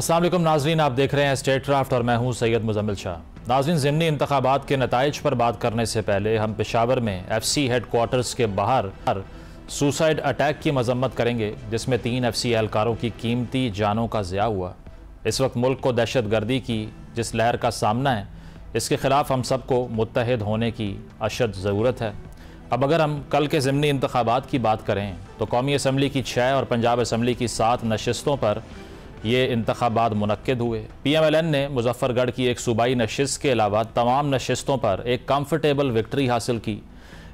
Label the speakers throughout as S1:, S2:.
S1: अस्सलाम वालेकुम नाज़रीन, आप देख रहे हैं स्टेट क्राफ्ट और मैं हूं सैयद मुजम्मिल शाह। नाज़रीन, ज़िमनी इंतखाबात के नताइज पर बात करने से पहले हम पेशावर में FC हेडक्वार्टर्स के बाहर सुसाइड अटैक की मजम्मत करेंगे जिसमें 3 FC एहलकारों की कीमती जानों का ज़िया हुआ। इस वक्त मुल्क को दहशत गर्दी की जिस लहर का सामना है, इसके ख़िलाफ़ हम सबको मुत्तहिद होने की अशद ज़रूरत है। अब अगर हम कल के ज़िमनी इंतखाबात की बात करें तो कौमी असम्बली की 6 और पंजाब असम्बली की 7 नशिस्तों पर ये इंतखाबात मुनक्किद हुए। PMLN ने मुजफ्फरगढ़ की एक सूबाई नशिस्त के अलावा तमाम नशिस्तों पर एक कम्फर्टेबल विक्ट्री हासिल की।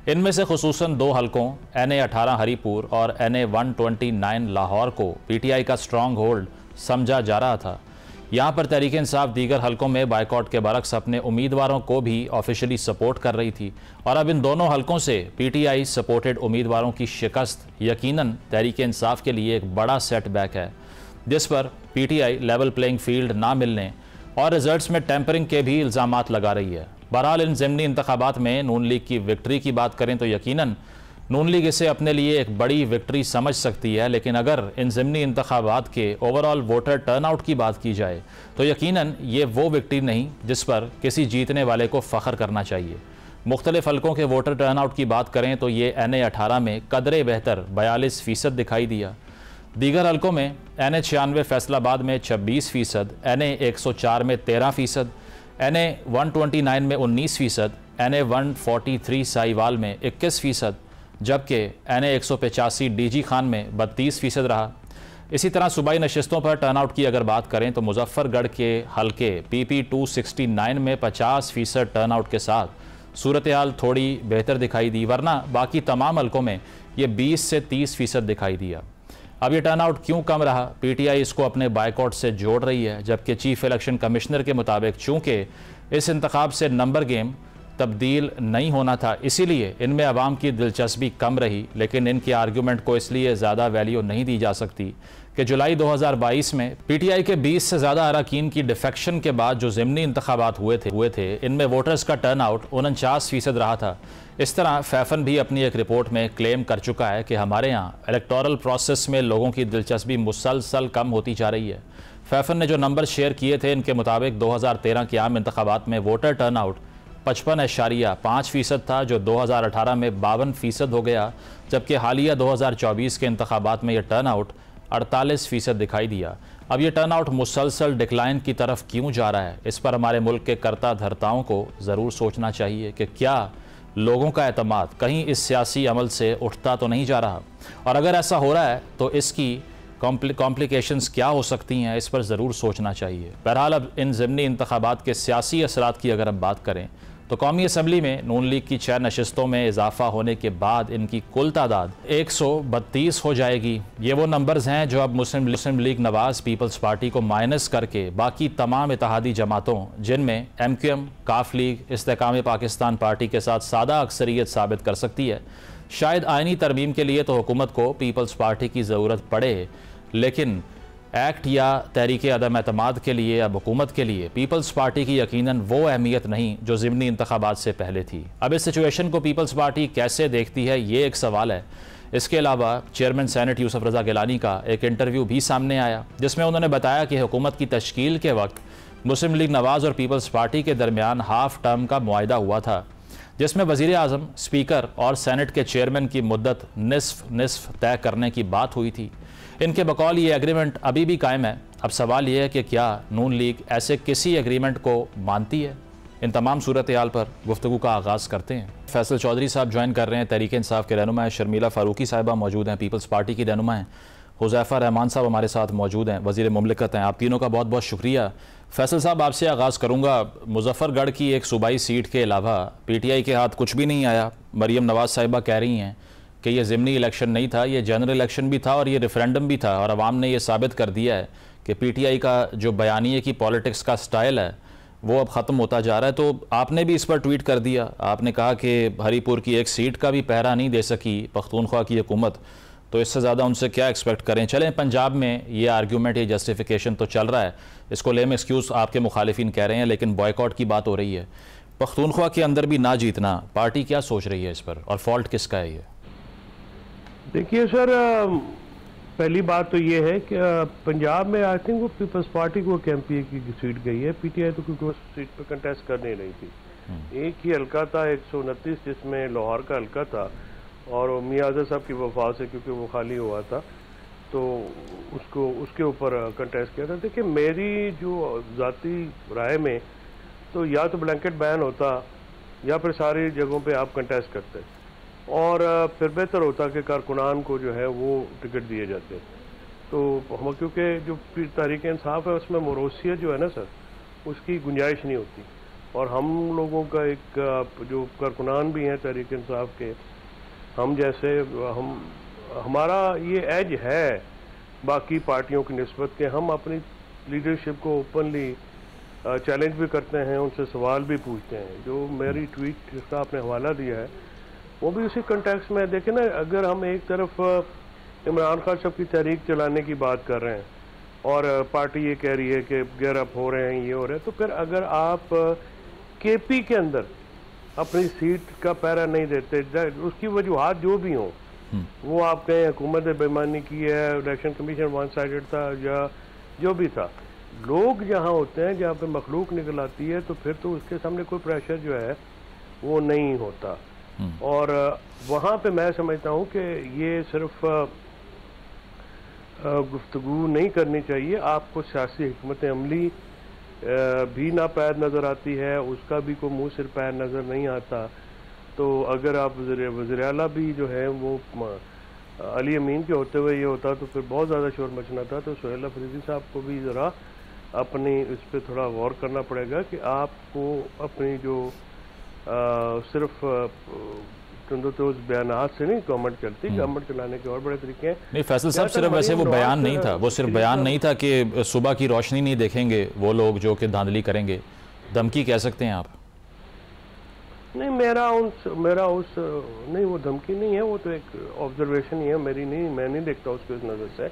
S1: इनमें से खुसूसन 2 हलकों NA-18 हरीपुर और NA-129 लाहौर को PTI का स्ट्रॉन्ग होल्ड समझा जा रहा था। यहाँ पर तहरीक इंसाफ दीगर हलकों में बाइकआउट के बरक्स अपने उम्मीदवारों को भी ऑफिशियली सपोर्ट कर रही थी और अब इन दोनों हलकों से PTI सपोर्टेड उम्मीदवारों की शिकस्त यकीनन तहरीक इंसाफ के लिए एक बड़ा सेटबैक है, जिस पर PTI लेवल प्लेइंग फील्ड ना मिलने और रिजल्ट्स में टेम्परिंग के भी इल्ज़ामात लगा रही है। बहरहाल इन ज़िमनी इंतखाबात में नून लीग की विक्ट्री की बात करें तो यकीनन नून लीग इसे अपने लिए एक बड़ी विक्ट्री समझ सकती है, लेकिन अगर इन ज़िमनी इंतखाबात के ओवरऑल वोटर टर्नआउट की बात की जाए तो यकीनन ये वो विक्ट्री नहीं जिस पर किसी जीतने वाले को फ़ख्र करना चाहिए। मुख्तलिफ हलकों के वोटर टर्नआउट की बात करें तो ये NA-18 में कदरे बेहतर 42% दिखाई दिया। दीगर हलकों में NA-96 फैसलाबाद में 26%, NA-104 में 13%, NA-129 में 19%, NA-143 साहिवाल में 21%, जबकि NA-185 DG खान में 32% रहा। इसी तरह सूबाई नशिस्तों पर टर्नआउट की अगर बात करें तो मुजफ्फरगढ़ के हलके PP-269 में 50% टर्नआउट के साथ सूरत हाल थोड़ी बेहतर दिखाई दी, वरना बाकी तमाम हलकों में ये 20 से 30% दिखाई दिया। अब ये टर्नआउट क्यों कम रहा? PTI इसको अपने बाइकआउट से जोड़ रही है, जबकि चीफ इलेक्शन कमिश्नर के मुताबिक चूँकि इस इंतखाब से नंबर गेम तब्दील नहीं होना था, इसीलिए इनमें आवाम की दिलचस्पी कम रही। लेकिन इनके आर्गूमेंट को इसलिए ज़्यादा वैल्यू नहीं दी जा सकती कि जुलाई 2022 में PTI के 20 से ज़्यादा अरकान की डिफेक्शन के बाद जो ज़िमनी इंतखाबात हुए थे इनमें वोटर्स का टर्नआउट 49% रहा था। इस तरह फैफन भी अपनी एक रिपोर्ट में क्लेम कर चुका है कि हमारे यहाँ इलेक्टोरल प्रोसेस में लोगों की दिलचस्पी मुसलसल कम होती जा रही है। फैफन ने जो नंबर शेयर किए थे, इनके मुताबिक 2013 के आम इंतखाबात में वोटर टर्नआउट 55.5% था, जो 2018 में 52% हो गया, जबकि हालिया 2024 के इंतखाबात में यह टर्नआउट 48% दिखाई दिया। अब ये टर्नआउट मुसलसल डिक्लाइन की तरफ क्यों जा रहा है, इस पर हमारे मुल्क के कर्ता धर्ताओं को ज़रूर सोचना चाहिए कि क्या लोगों का एतमाद कहीं इस सियासी अमल से उठता तो नहीं जा रहा, और अगर ऐसा हो रहा है तो इसकी कॉम्प्लिकेशंस क्या हो सकती हैं, इस पर ज़रूर सोचना चाहिए। बहरहाल अब इन ज़िमनी इंतखाबात के सियासी असरात की अगर हम बात करें तो कौमी असम्बली में नून लीग की 6 नशिस्तों में इजाफा होने के बाद इनकी कुल तादाद 132 हो जाएगी। ये वो नंबर्स हैं जो अब मुस्लिम लीग नवाज़ पीपल्स पार्टी को माइनस करके बाकी तमाम इत्तेहादी जमातों, जिनमें MQM, काफ लीग, इस्तेकाम पाकिस्तान पार्टी के साथ सादा अक्सरियत साबित कर सकती है। शायद आइनी तरमीम के लिए तो हुकूमत को पीपल्स पार्टी की ज़रूरत पड़े, लेकिन एक्ट या तहरीक अदम एतमाद के लिए अब हुकूमत के लिए पीपल्स पार्टी की यकीनन वो अहमियत नहीं जो ज़िमनी इंतखाबात से पहले थी। अब इस सिचुएशन को पीपल्स पार्टी कैसे देखती है, ये एक सवाल है। इसके अलावा चेयरमैन सेनेट यूसुफ रज़ा गिलानी का एक इंटरव्यू भी सामने आया, जिसमें उन्होंने बताया कि हुकूमत की तश्कील के वक्त मुस्लिम लीग नवाज़ और पीपल्स पार्टी के दरमियान हाफ टर्म का मुआहिदा हुआ था, जिसमें वज़ीर आज़म, स्पीकर और सेनेट के चेयरमैन की मुद्दत निस्फ तय करने की बात हुई थी। इनके बकौल ये एग्रीमेंट अभी भी कायम है। अब सवाल यह है कि क्या नून लीग ऐसे किसी एग्रीमेंट को मानती है? इन तमाम सूरत हाल पर गुफ्तगू का आगाज़ करते हैं। फैसल चौधरी साहब ज्वाइन कर रहे हैं, तहरीक इंसाफ के रहनुमा हैं। शर्मिला फारूकी साहिबा मौजूद हैं, पीपल्स पार्टी की रहनुमा हैं। हुज़ैफ़ा रहमान साहब हमारे साथ मौजूद हैं, वज़ीर मुमलिकत हैं। आप तीनों का बहुत बहुत शुक्रिया। फैसल साहब, आपसे आगाज़ करूँगा। मुजफ्फरगढ़ की एक सूबाई सीट के अलावा PTI के हाथ कुछ भी नहीं आया। मरीम नवाज़ साहिबा कह रही हैं कि ये ज़िमनी इलेक्शन नहीं था, ये जनरल इलेक्शन भी था और ये रेफरेंडम भी था, और अवाम ने ये साबित कर दिया है कि PTI का जो बयानिए की पॉलिटिक्स का स्टाइल है वो अब ख़त्म होता जा रहा है। तो आपने भी इस पर ट्वीट कर दिया, आपने कहा कि हरीपुर की एक सीट का भी पहरा नहीं दे सकी पख्तूनख्वा की हुकूमत, तो इससे ज़्यादा उनसे क्या एक्सपेक्ट करें। चलें, पंजाब में ये आर्ग्यूमेंट, ये जस्टिफिकेशन तो चल रहा है, इसको लेम एक्सक्यूज़ आपके मुखालिफिन कह रहे हैं, लेकिन बॉयकॉट की बात हो रही है। पख्तूनख्वा के अंदर भी ना जीतना, पार्टी क्या सोच रही है इस पर, और फॉल्ट किसका है ये?
S2: देखिए सर, पहली बात तो ये है कि पंजाब में आई थिंक वो पीपल्स पार्टी को KMPA की सीट गई है, PTI तो क्योंकि उस सीट पर कंटेस्ट कर नहीं रही थी। एक ही हल्का था 129 जिसमें लाहौर का हल्का था और मियां आज़म साहब की वफा से क्योंकि वो खाली हुआ था तो उसको उसके ऊपर कंटेस्ट किया था। देखिए मेरी जो ज़ाती राय में तो या तो ब्लैंकेट बैन होता या फिर सारी जगहों पे आप कंटेस्ट करते और फिर बेहतर होता कि कारकुनान को जो है वो टिकट दिए जाते। तो हम क्योंकि जो तहरीक इंसाफ है उसमें मोरोसियत जो है ना सर उसकी गुंजाइश नहीं होती और हम लोगों का एक जो कारकुनान भी हैं तहरीक इंसाफ के हम जैसे हमारा ये एज है बाकी पार्टियों की निस्बत के हम अपनी लीडरशिप को ओपनली चैलेंज भी करते हैं, उनसे सवाल भी पूछते हैं। जो मेरी ट्वीट जिसका आपने हवाला दिया है वो भी उसी कंटेक्स्ट में। देखें ना, अगर हम एक तरफ इमरान खान साहब की तहरीक चलाने की बात कर रहे हैं और पार्टी ये कह रही है कि गेयर अप हो रहे हैं, ये हो रहे हैं, तो फिर अगर आप KP के अंदर अपनी सीट का पैरा नहीं देते, उसकी वजूहात जो भी हों, वो आप कहें हुकूमत ने बेईमानी की है, इलेक्शन कमीशन वन साइडेड था या जो भी था, लोग जहाँ होते हैं जहाँ पे मखलूक निकल आती है तो फिर तो उसके सामने कोई प्रेशर जो है वो नहीं होता। और वहाँ पे मैं समझता हूँ कि ये सिर्फ गुफ्तगू नहीं करनी चाहिए, आपको सियासी हिकमत अमली भी नापैद नज़र आती है, उसका भी कोई मुँह सिर पैर नज़र नहीं आता। तो अगर आप वज़ीर आला भी जो है वो अली अमीन के होते हुए ये होता तो फिर बहुत ज़्यादा शोर मचना था। तो सुहेल अफरीदी साहब को भी ज़रा अपनी इस पर थोड़ा गौर करना पड़ेगा कि आपको अपनी जो सिर्फ तो उस बयानात से नहीं गवर्नमेंट चलती, गवर्नमेंट चलाने के और बड़े तरीके हैं।
S1: नहीं फैसल साहब, सिर्फ वैसे वो बयान नहीं था, वो सिर्फ बयान नहीं था कि सुबह की रोशनी नहीं देखेंगे वो लोग जो कि धांधली करेंगे, धमकी कह सकते हैं आप?
S2: नहीं, मेरा उस नहीं, वो धमकी नहीं है, वो तो एक ऑब्जर्वेशन ही है मेरी, नहीं मैं नहीं देखता उसको इस नज़र से।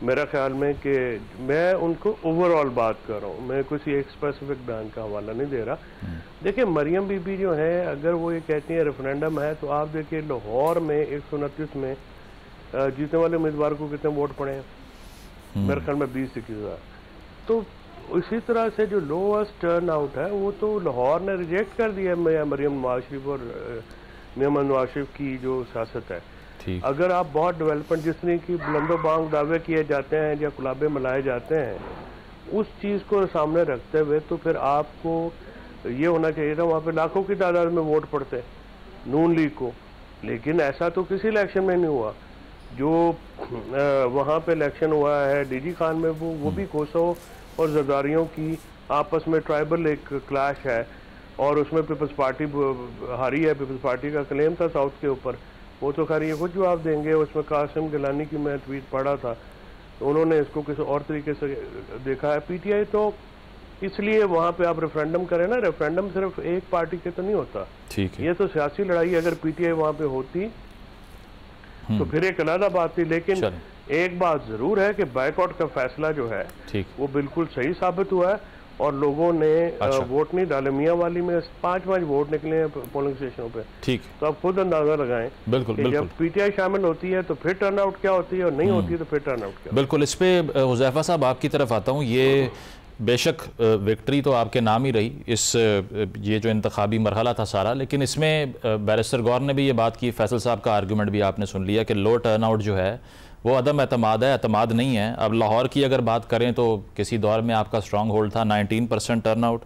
S2: मेरा ख्याल में कि मैं उनको ओवरऑल बात कर रहा हूँ, मैं किसी एक स्पेसिफिक बयान का हवाला नहीं दे रहा। देखिए मरियम बीबी जो है, अगर वो ये कहती है रेफरेंडम है, तो आप देखिए लाहौर में 129 में जीतने वाले उम्मीदवार को कितने वोट पड़े हैं? मेरे ख्याल में 20-21 हज़ार। तो इसी तरह से जो लोएस्ट टर्न आउट है वो तो लाहौर ने रिजेक्ट कर दिया मरियम नवाज शरीफ और मोहम्मद नवाज शरीफ की जो सियासत है। अगर आप बहुत डेवलपमेंट जिसने की बुलंदो बांग दावे किए जाते हैं या गुलाबे मिलाए जाते हैं, उस चीज़ को सामने रखते हुए तो फिर आपको ये होना चाहिए था वहाँ पे लाखों की तादाद में वोट पड़ते नून लीग को, लेकिन ऐसा तो किसी इलेक्शन में नहीं हुआ। जो वहाँ पे इलेक्शन हुआ है DG खान में, वो भी कोसो और जरदारियों की आपस में ट्राइबल एक क्लैश है और उसमें पीपल्स पार्टी हारी है। पीपल्स पार्टी का क्लेम था साउथ के ऊपर, वो तो खैर ये खुद जवाब देंगे। उसमें कासिम गिलानी की मैं ट्वीट पढ़ा था, तो उन्होंने इसको किसी और तरीके से देखा है। PTI तो इसलिए वहाँ पे आप रेफरेंडम करें ना, रेफरेंडम सिर्फ एक पार्टी के तो नहीं होता, ठीक है, ये तो सियासी लड़ाई। अगर PTI वहाँ पे होती तो फिर एक अलग बात थी, लेकिन एक बात जरूर है कि बायकॉट का फैसला जो है वो बिल्कुल सही साबित हुआ है और लोगों ने वोट नहीं डाले। मियाँ वाली में 5 वोट निकले हैं पोलिंग स्टेशनों पे, ठीक, तो आप खुद अंदाजा लगाएं। बिल्कुल, जब PTI शामिल होती है तो फिर टर्नआउट क्या होती है और नहीं होती है तो फिर टर्नआउट क्या।
S1: बिल्कुल, इस पे हुज़ैफा साहब आपकी तरफ आता हूँ। ये बेशक विक्ट्री तो आपके नाम ही रही इस ये जो इंतखाबी मरहला था सारा, लेकिन इसमें बैरिस्टर गौर ने भी ये बात की, फैसल साहब का आर्गूमेंट भी आपने सुन लिया कि लो टर्नआउट जो है वो अदम एतमाद है, एतमाद नहीं है। अब लाहौर की अगर बात करें तो किसी दौर में आपका स्ट्रॉन्ग होल्ड था 19% टर्नआउट,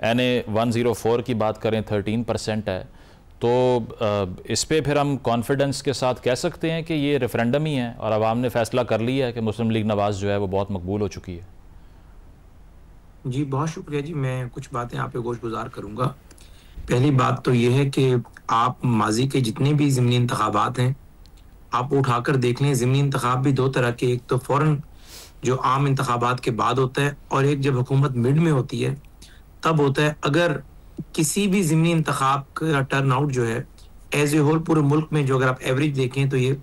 S1: NA 104 की बात करें 13% है। तो इस पे फिर हम कॉन्फिडेंस के साथ कह सकते हैं कि ये रेफरेंडम ही है और अवाम ने फैसला कर लिया है कि मुस्लिम लीग नवाज़ जो है वो बहुत मकबूल हो चुकी है।
S3: जी बहुत शुक्रिया जी, मैं कुछ बातें आप पे गोशगुजार करूँगा। पहली बात तो ये है कि आप माजी के जितने भी ज़िमनी इंतखाबात हैं आप उठाकर देख लें। ज़िमनी इंतखाब भी दो तरह के, एक तो फ़ौरन जो आम इंतखाबात के बाद होता है और एक जब हुकूमत मिड में होती है तब होता है। अगर किसी भी ज़िमनी इंतखाब का टर्न आउट जो है एज ए होल पूरे मुल्क में जो अगर आप एवरेज देखें तो ये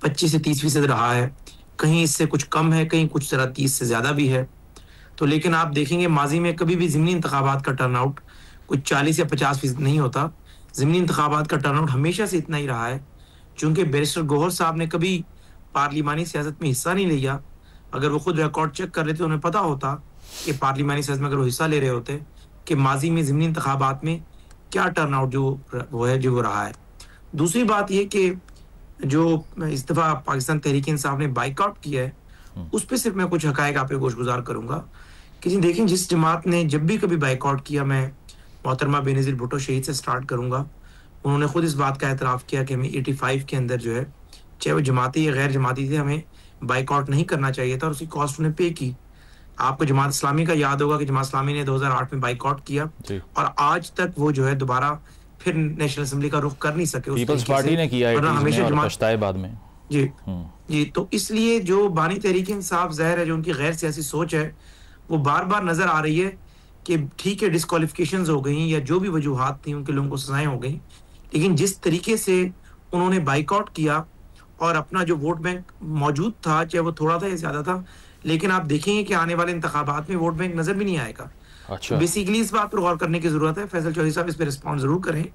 S3: 25 से 30% रहा है, कहीं इससे कुछ कम है, कहीं कुछ तरह 30 से ज़्यादा भी है। तो लेकिन आप देखेंगे माजी में कभी भी ज़िमनी इंतखाबात का टर्न आउट कुछ 40 या 50% नहीं होता। ज़िमनी इंतखाबात का टर्न आउट हमेशा से इतना ही रहा है, चूँकि बैरिस्टर गौहर साहब ने कभी पार्लिमानी सियासत में हिस्सा नहीं लिया, अगर वो खुद रिकॉर्ड चेक कर रहे थे, उन्हें पता होता कि पार्लिमानी सियासत में अगर वो हिस्सा ले रहे होते कि माजी में ज़िमनी इंतखाबात में क्या टर्नआउट जो वो रहा है। दूसरी बात ये कि जो इस दफ़ा पाकिस्तान तहरीक इंसाफ ने बाइकआउट किया है, उस पर सिर्फ मैं कुछ हकायक आप पे गोशगुजार करूंगा कि जी देखें, जिस जमात ने जब भी कभी बाइकआउट किया, मैं मोहतरमा बेनज़ीर भुट्टो शहीद से स्टार्ट करूंगा, उन्होंने खुद इस बात का एतराफ़ किया कि हमें 85 के अंदर जो है, चाहे वो जमाती या गैर जमाती थे, हमें बाइकआउट नहीं करना चाहिए था और उसकी कॉस्ट उन्हें पे की। आपको जमात इस्लामी का याद होगा कि जमात इस्लामी ने 2008 में बाइकआउट किया और आज तक वो जो है दोबारा फिर नेशनल असेंबली का रुख कर नहीं सके।
S1: पीपल्स पार्टी ने किया है हमेशा जमात बाद में
S3: जी। तो इसलिए जो बानी तहरीक इंसाफ ज़ाहिर है जो उनकी गैर सियासी सोच है वो बार बार नजर आ रही है कि ठीक है डिस्क्वालिफिकेशंस हो गई या जो भी वजूहात थी उनके लोगों को सजाएं हो गई, लेकिन जिस तरीके से उन्होंने बाइकआउट किया और अपना जो वोट बैंक मौजूद था, चाहे वो थोड़ा था या ज्यादा था, लेकिन आप देखेंगे कि आने वाले इंतखाबात में वोट बैंक नजर भी नहीं आएगा।
S1: अच्छा।
S3: बेसिकली इस बात पर गौर करने की जरूरत है। फैसल चौधरी साहब इस पर रिस्पॉन्ड जरूर करें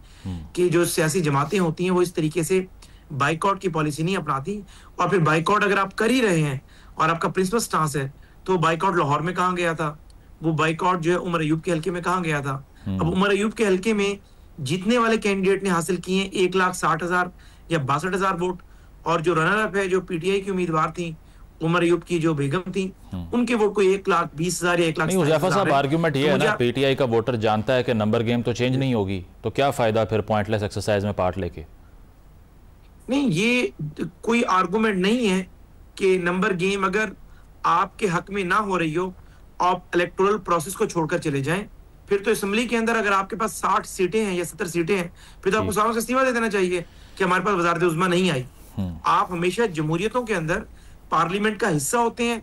S3: कि जो सियासी जमातें होती हैं वो इस तरीके से बाइकआउट की पॉलिसी नहीं अपनाती, और फिर बाइकआउट अगर आप कर ही रहे हैं और आपका प्रिंसिपल स्टांस है, तो बाइकआउट लाहौर में कहाँ गया था, वो बाइकआउट जो है उमर अयूब के हल्के में कहाँ गया था। अब उमर अयूब के हल्के में जीतने वाले कैंडिडेट ने हासिल किए 1,60,000 या 62,000 वोट, और जो रनर अप है जो पीटीआई की उम्मीदवार थी उमर अयूब की जो बेगम थी, उनके वोट को 1,20,000 या 1,60,000
S1: साहब आर्ग्यूमेंट ये है ना, पीटीआई का वोटर जानता है कि नंबर गेम तो चेंज नहीं होगी, तो क्या फायदा फिर पॉइंटलेस एक्सरसाइज में पार्ट लेके।
S3: नहीं, ये कोई आर्गुमेंट नहीं है कि नंबर गेम अगर आपके हक में ना हो रही हो, आप इलेक्टोरल प्रोसेस को छोड़कर चले जाएं, फिर तो असेंबली के अंदर अगर आपके पास 60 सीटें हैं या 70 सीटें हैं, फिर तो आपको सारों से इस्तीफा दे देना चाहिए कि हमारे पास वज़ारत उज़्मा नहीं आई। आप हमेशा जमहूरियतों के अंदर पार्लियामेंट का हिस्सा होते हैं,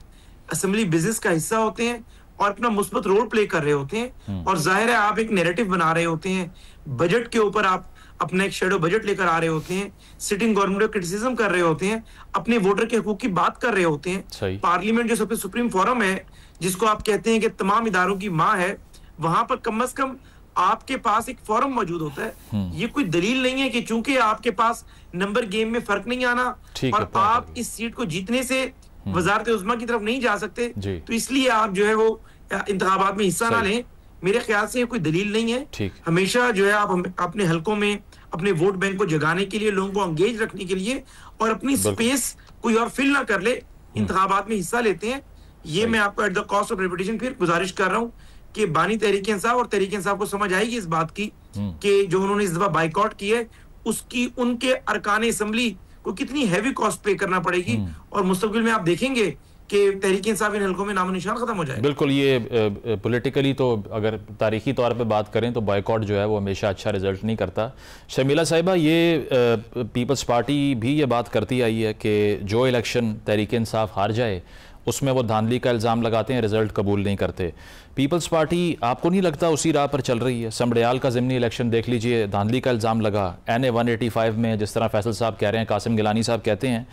S3: असेंबली बिजनेस का हिस्सा होते हैं और अपना मुस्बत रोल प्ले कर रहे होते हैं, और जाहिर है आप एक नैरेटिव बना रहे होते हैं, बजट के ऊपर आप अपना एक शेडो बजट लेकर आ रहे होते हैं, सिटिंग गवर्नमेंट को क्रिटिसिज्म कर रहे होते हैं, अपने वोटर के हकूक की बात कर रहे होते हैं। पार्लियामेंट जो सबसे सुप्रीम फोरम है, जिसको आप कहते हैं कि तमाम इदारों की माँ है, वहां पर कम से कम आपके पास एक फोरम मौजूद होता है। ये कोई दलील नहीं है कि चूंकि आपके पास नंबर गेम में फर्क नहीं आना और आप इस सीट को जीतने से वजारत उज़्मा की तरफ नहीं जा सकते, तो इसलिए आप जो है वो इंतखाबात में हिस्सा ना लें। मेरे ख्याल से ये कोई दलील नहीं है। हमेशा जो है आप अपने हलकों में अपने वोट बैंक को जगाने के लिए, लोगों को एंगेज रखने के लिए और अपनी स्पेस कोई और फिल ना कर ले, इंतखाबात में हिस्सा लेते हैं। ये मैं आपको at the cost of reputation फिर गुजारिश कर रहा हूँ कि बानी तहरीक इंसाफ और तहरीक इंसाफ को समझ आएगी इस बात की कि जो उन्होंने इस दफा बाइकआउट की है उसकी उनके अरकान असेंबली को कितनी हैवी कॉस्ट पे करना पड़ेगी, और मुस्तकबिल में आप देखेंगे कि तहरीक इंसाफ इन हलकों में नामो निशान खत्म हो जाए।
S1: बिल्कुल, ये पॉलिटिकली तो अगर तारीखी तौर पे बात करें तो बाइकआउट जो है वो हमेशा अच्छा रिजल्ट नहीं करता। शर्मिला साहिबा, ये पीपल्स पार्टी भी ये बात करती आई है कि जो इलेक्शन तहरीक इंसाफ हार जाए उसमें वो धांधली का इल्ज़ाम लगाते हैं, रिजल्ट कबूल नहीं करते। पीपल्स पार्टी आपको नहीं लगता उसी राह पर चल रही है? समड़ियाल का ज़िमनी इलेक्शन देख लीजिए, धांधली का इल्ज़ाम लगा। NA 185 में जिस तरह फैसल साहब कह रहे हैं, कासिम गिलानी साहब कहते हैं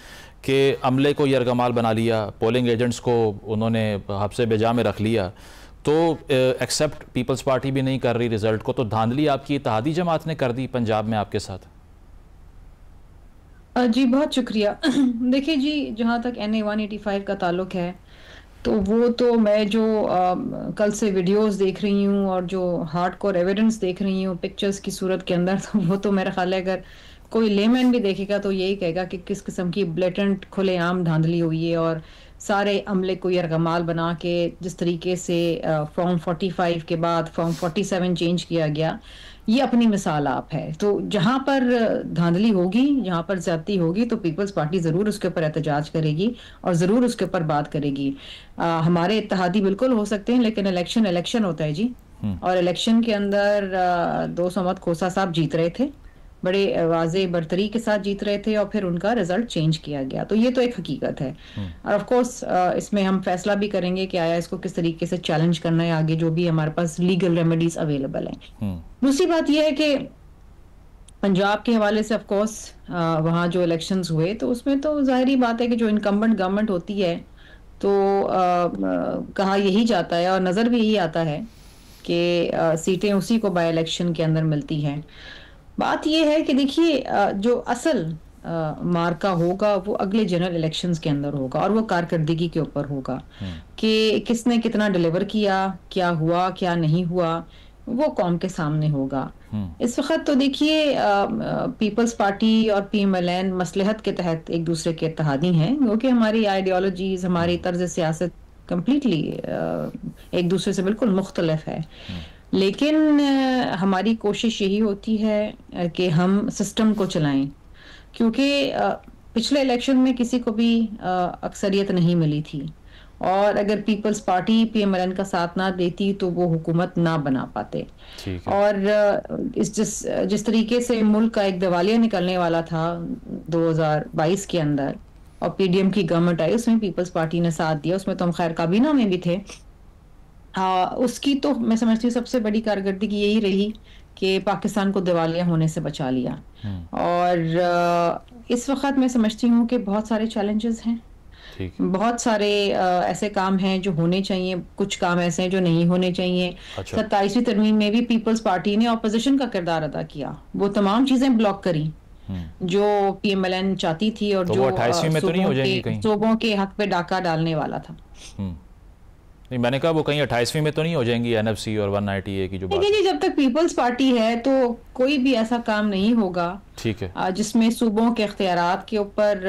S1: कि अमले को यरगमाल बना लिया, पोलिंग एजेंट्स को उन्होंने हब्से बेजा में रख लिया, तो एक्सेप्ट पीपल्स पार्टी भी नहीं कर रही रिजल्ट को, तो धांधली आपकी इत्तेहादी जमात ने कर दी पंजाब में आपके साथ।
S4: जी बहुत शुक्रिया। देखिए जी, जहाँ तक NA 185 का ताल्लुक है तो वो तो मैं जो कल से वीडियोस देख रही हूँ और जो हार्डकोर एविडेंस देख रही हूँ पिक्चर्स की सूरत के अंदर, तो वो तो मेरा ख्याल है अगर कोई लेमैन भी देखेगा तो यही कहेगा कि किस किस्म की ब्लेटेंट खुलेआम धांधली हुई है, और सारे अमले को यरगमाल बना के जिस तरीके से फॉर्म 45 के बाद फॉर्म 47 चेंज किया गया, ये अपनी मिसाल आप है। तो जहां पर धांधली होगी, जहां पर ज्यादती होगी, तो पीपल्स पार्टी जरूर उसके ऊपर एहतजाज करेगी और जरूर उसके ऊपर बात करेगी। हमारे इत्तेहादी बिल्कुल हो सकते हैं, लेकिन इलेक्शन होता है जी, और इलेक्शन के अंदर 2 समत खोसा साहब जीत रहे थे, बड़े वाज़े बरतरी के साथ जीत रहे थे, और फिर उनका रिजल्ट चेंज किया गया। तो ये तो एक हकीकत है, और ऑफ कोर्स इसमें हम फैसला भी करेंगे कि आया इसको किस तरीके से चैलेंज करना है आगे, जो भी हमारे पास लीगल रेमेडीज अवेलेबल हैं। दूसरी बात यह है कि पंजाब के हवाले से ऑफ कोर्स वहाँ जो इलेक्शंस हुए तो उसमें तो जाहिर बात है कि जो इनकम्बेंट गवर्नमेंट होती है तो कहा यही जाता है और नज़र भी यही आता है कि सीटें उसी को बाय इलेक्शन के अंदर मिलती हैं। बात यह है कि देखिए जो असल मार्का होगा वो अगले जनरल इलेक्शंस के अंदर होगा, और वो कारकर्दगी के ऊपर होगा कि किसने कितना डिलीवर किया, क्या हुआ क्या नहीं हुआ, वो कौम के सामने होगा। इस वक्त तो देखिए पीपल्स पार्टी और PMLN मसलहत के तहत एक दूसरे के इत्तेहादी हैं, क्योंकि हमारी आइडियोलॉजीज, हमारी तर्ज सियासत कम्प्लीटली एक दूसरे से बिल्कुल मुख्तलिफ है। लेकिन हमारी कोशिश यही होती है कि हम सिस्टम को चलाएं, क्योंकि पिछले इलेक्शन में किसी को भी अक्सरियत नहीं मिली थी, और अगर पीपल्स पार्टी PMLN का साथ ना देती तो वो हुकूमत ना बना पाते। और जिस तरीके से मुल्क का एक दिवालिया निकलने वाला था 2022 के अंदर, और PDM की गवर्नमेंट आई, उसमें पीपल्स पार्टी ने साथ दिया, उसमें तो हम खैर काबीना में भी थे। उसकी तो मैं समझती हूँ सबसे बड़ी कारकर्दगी यही रही कि पाकिस्तान को दिवालिया होने से बचा लिया। और इस वक्त मैं समझती हूँ कि बहुत सारे चैलेंजेस हैं, बहुत सारे ऐसे काम हैं जो होने चाहिए, कुछ काम ऐसे हैं जो नहीं होने चाहिए। 27वीं तरमीम में भी पीपल्स पार्टी ने ऑपोजिशन का किरदार अदा किया, वो तमाम चीजें ब्लॉक करी जो PMLN चाहती थी, और तो जो
S1: 28वीं में तो नहीं हो जाएगी कहीं,
S4: सूबों के हक पे डाका डालने वाला था।
S1: नहीं, मैंने कहा वो कहीं 28वीं में तो नहीं हो जाएंगी NFC और 190A की जो बात
S4: है। जब तक पीपल्स पार्टी है तो कोई भी ऐसा काम नहीं होगा,
S1: ठीक है,
S4: जिसमें सूबों के इख्तियारात के ऊपर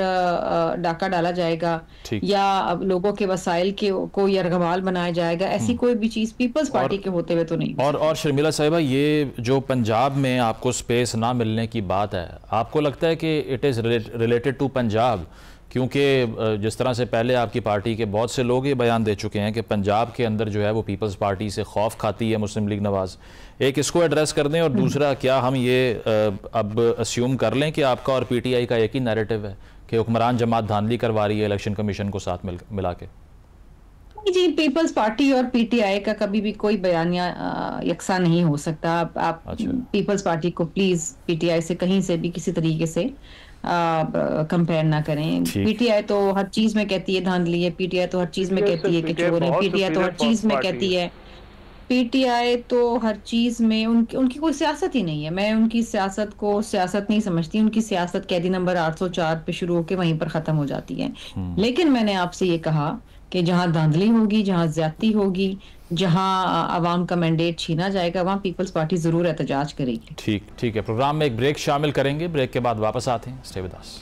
S4: डाका डाला जाएगा या लोगों के वसाइल को यरगमाल बनाया जाएगा। ऐसी कोई भी चीज पीपल्स पार्टी के होते हुए तो नहीं।
S1: और शर्मिला साहिबा, ये जो पंजाब में आपको स्पेस ना मिलने की बात है, आपको लगता है कि it is related to Punjab? क्योंकि जिस तरह से पहले आपकी पार्टी के बहुत से लोग ये बयान दे चुके हैं कि पंजाब के अंदर जो है वो पीपल्स पार्टी से खौफ खाती है मुस्लिम लीग नवाज। एक इसको एड्रेस कर दें, और दूसरा क्या हम ये अब अस्यूम कर लें कि आपका और PTI का एक ही नैरेटिव है कि हुक्मरान जमात धांधली करवा रही है इलेक्शन कमीशन को साथ मिला के?
S4: जी, पीपल्स पार्टी और PTI का कभी भी कोई बयानिया यकसा नहीं हो सकता। आप पीपल्स पार्टी को प्लीज PTI से कहीं से भी किसी तरीके से कंपेयर ना करें। PTI तो हर चीज में कहती है धांधली है, PTI तो हर चीज में कहती है कि चोर है, PTI तो हर चीज में कहती है, PTI तो हर चीज में उनकी कोई सियासत ही नहीं है। मैं उनकी सियासत को सियासत नहीं समझती। उनकी सियासत कैदी नंबर 804 पे शुरू होकर वहीं पर खत्म हो जाती है। लेकिन मैंने आपसे ये कहा कि जहां धांधली होगी, जहां ज्यादती होगी, जहां आवाम का मैंडेट छीना जाएगा, वहां पीपल्स पार्टी जरूर एहतजाज करेगी।
S1: ठीक है, प्रोग्राम में एक ब्रेक शामिल करेंगे, ब्रेक के बाद वापस आते हैं। Stay with us.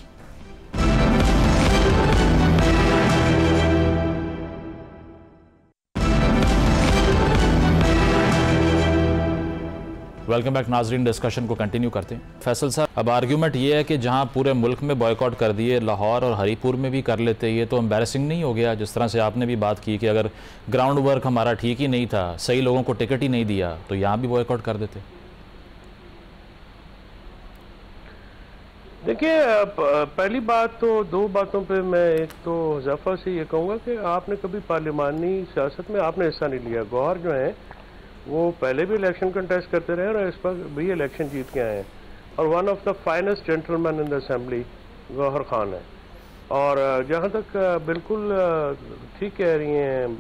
S1: Welcome back नाजरीन, डिस्कशन को कंटिन्यू करते हैं। फैसल साहब, अब आर्ग्यूमेंट ये है कि जहां पूरे मुल्क में बॉयकॉट कर दिए, लाहौर और हरीपुर में भी कर लेते, ये तो एम्बैरेसिंग नहीं हो गया? जिस तरह से आपने भी बात की कि अगर ग्राउंड वर्क हमारा ठीक ही नहीं था, सही लोगों को टिकट ही नहीं दिया, तो यहाँ भी बॉयकॉट कर देते।
S2: देखिए, पहली बात तो दो बातों पे मैं एक तो हुज़ैफा से ये कहूँगा कि आपने कभी पार्लिमानी सियासत में आपने हिस्सा नहीं लिया। गौहर जो है वो पहले भी इलेक्शन कंटेस्ट करते रहे और इस पर भी इलेक्शन जीत के आए हैं, और one of the finest gentleman in the assembly Gauhar Khan है। और जहाँ तक बिल्कुल ठीक कह रही हैं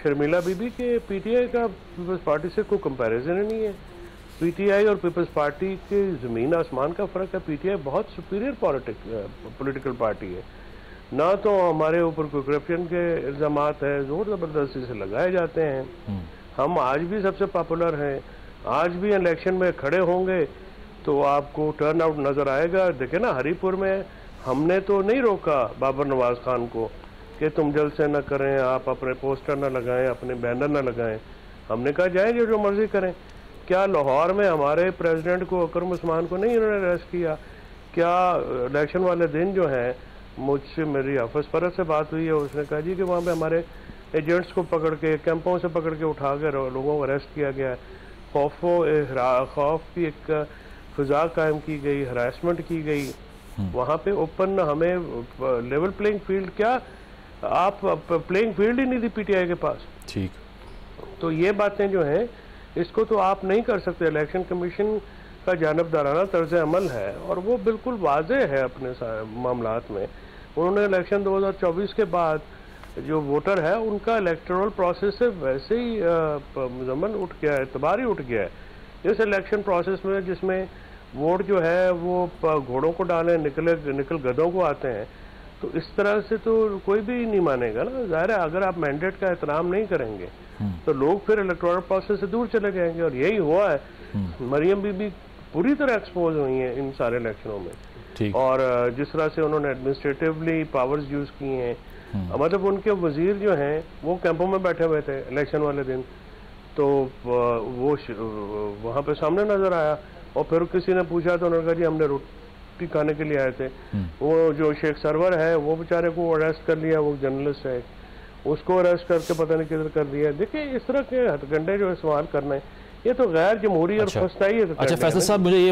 S2: शर्मिला बीबी के PTI का पीपल्स पार्टी से कोई कंपैरिजन ही नहीं है। PTI और पीपल्स पार्टी के ज़मीन आसमान का फ़र्क है। PTI बहुत सुपीरियर पॉलिटिकल पार्टी है। ना तो हमारे ऊपर कोई करप्शन के इल्ज़ामात है, ज़ोर ज़बरदस्ती से लगाए जाते हैं। हम आज भी सबसे पॉपुलर हैं। आज भी इलेक्शन में खड़े होंगे तो आपको टर्न आउट नज़र आएगा। देखे ना, हरीपुर में हमने तो नहीं रोका बाबर नवाज खान को कि तुम जलसे न करें, आप अपने पोस्टर न लगाएं, अपने बैनर न लगाएं। हमने कहा जाए जो मर्जी करें। क्या लाहौर में हमारे प्रेसिडेंट को, अकरम उस्मान को नहीं इन्होंने अरेस्ट किया? क्या इलेक्शन वाले दिन जो है मुझसे मेरी हाफिज फरज से बात हुई है, उसने कहा जी कि वहाँ पे हमारे एजेंट्स को पकड़ के, कैंपों से पकड़ के उठा कर लोगों को अरेस्ट किया गया है। खौफ की एक फिजा कायम की गई, हरासमेंट की गई। वहाँ पे ओपन हमें लेवल प्लेइंग फील्ड, क्या आप प्लेइंग फील्ड ही नहीं थी PTI के पास। ठीक, तो ये बातें जो हैं इसको तो आप नहीं कर सकते। इलेक्शन कमीशन का जानबदाराना तर्ज अमल है और वो बिल्कुल वाज़ेह है अपने मामलात में। उन्होंने इलेक्शन 2024 के बाद जो वोटर है उनका इलेक्टोरल प्रोसेस से वैसे ही जमन उठ गया है, एतबार ही उठ गया है। इस इलेक्शन प्रोसेस में जिसमें वोट जो है वो घोड़ों को डालें, निकल गधों को आते हैं। तो इस तरह से तो कोई भी नहीं मानेगा ना। जाहिर है अगर आप मैंडेट का एहतराम नहीं करेंगे तो लोग फिर इलेक्टोरल प्रोसेस से दूर चले जाएंगे, और यही हुआ है। मरियम बीबी पूरी तरह एक्सपोज हुई हैं इन सारे इलेक्शनों में, और जिस तरह से उन्होंने एडमिनिस्ट्रेटिवली पावर्स यूज किए हैं, मतलब उनके वजीर जो हैं वो कैंपों में बैठे हुए थे इलेक्शन वाले दिन, तो वो वहाँ पे सामने नजर आया। और फिर किसी ने पूछा तो उन्होंने कहा जी हमने रोटी खाने के लिए आए थे। वो जो शेख सरवर है वो बेचारे को अरेस्ट कर लिया, वो जर्नलिस्ट है, उसको अरेस्ट करके पता नहीं किधर कर दिया। देखिए इस तरह के हथकंडे जो इस्तेमाल करना है ये तो गैर जमहूरी और फस्ताई है।
S1: अच्छा फैसल साहब मुझे ये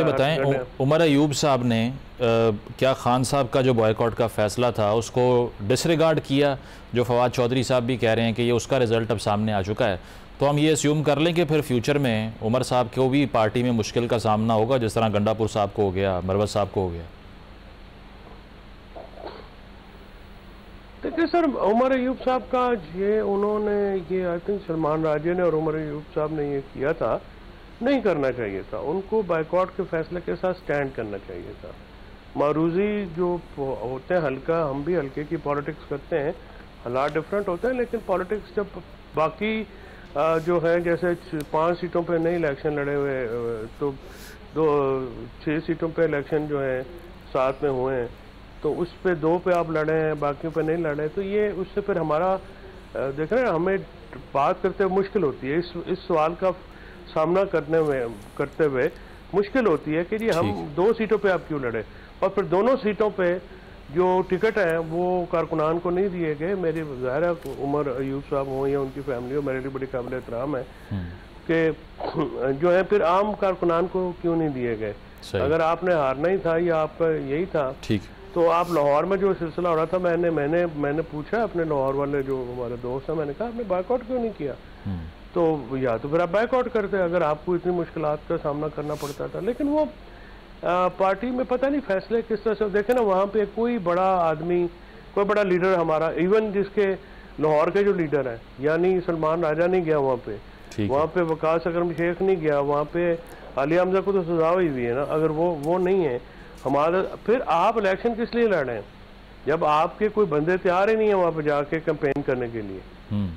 S1: बताएं उमर अयूब साहब ने क्या खान साहब का जो बॉयकॉट का फैसला था उसको डिसरिगार्ड किया, जो फवाद चौधरी साहब भी कह रहे हैं कि ये उसका रिजल्ट अब सामने आ चुका है, तो हम ये अस्यूम कर लें कि फिर फ्यूचर में उमर साहब को भी पार्टी में मुश्किल का सामना होगा जिस तरह गंडापुर साहब को हो गया, मरवत साहब को हो गया?
S2: देखिए सर, उमर अयूब साहब का ये आई थिंक सलमान राजे ने और उमर अयूब साहब ने ये किया था, नहीं करना चाहिए था। उनको बाइकआउट के फैसले के साथ स्टैंड करना चाहिए था। मारूजी जो होते हैं हल्का, हम भी हल्के की पॉलिटिक्स करते हैं, हालात डिफरेंट होते हैं, लेकिन पॉलिटिक्स जब बाकी जो है जैसे 5 सीटों पे नहीं इलेक्शन लड़े हुए तो 6 सीटों पे इलेक्शन जो है साथ में हुए हैं, तो उस पे 2 पे आप लड़े हैं, बाकियों पे नहीं लड़े, तो ये उससे फिर हमारा देख रहे हैं हमें बात करते हुए मुश्किल होती है। इस सवाल का सामना करते हुए मुश्किल होती है कि जी हम 2 सीटों पे आप क्यों लड़े, और फिर दोनों सीटों पे जो टिकट हैं वो कारकुनान को नहीं दिए गए। मेरी ज़ाहिर है उमर अयूब साहब हों या उनकी फैमिली हो, मेरे लिए बड़ी काबिल एहतराम है कि जो है फिर आम कारकुनान को क्यों नहीं दिए गए। अगर आपने हारना ही था या आपका यही था, ठीक, तो आप लाहौर में जो सिलसिला हो रहा था, मैंने पूछा अपने लाहौर वाले जो हमारे दोस्त हैं, मैंने कहा आपने बाइकआउट क्यों नहीं किया? तो या तो फिर आप बाइकआउट करते अगर आपको इतनी मुश्किलात का सामना करना पड़ता था। लेकिन वो पार्टी में पता नहीं फैसले किस तरह से देखे ना, वहाँ पे कोई बड़ा आदमी, कोई बड़ा लीडर हमारा, इवन जिसके लाहौर के जो लीडर हैं यानी सलमान राजा नहीं गया वहाँ पे वकास अकरम शेख नहीं गया वहाँ पे, आलिया हमजा को तो सजा हुई हुई है ना। अगर वो नहीं है हमारा, फिर आप इलेक्शन किस लिए लड़ रहे हैं जब आपके कोई बंदे तैयार ही नहीं है वहाँ पे जाके कैंपेन करने के लिए?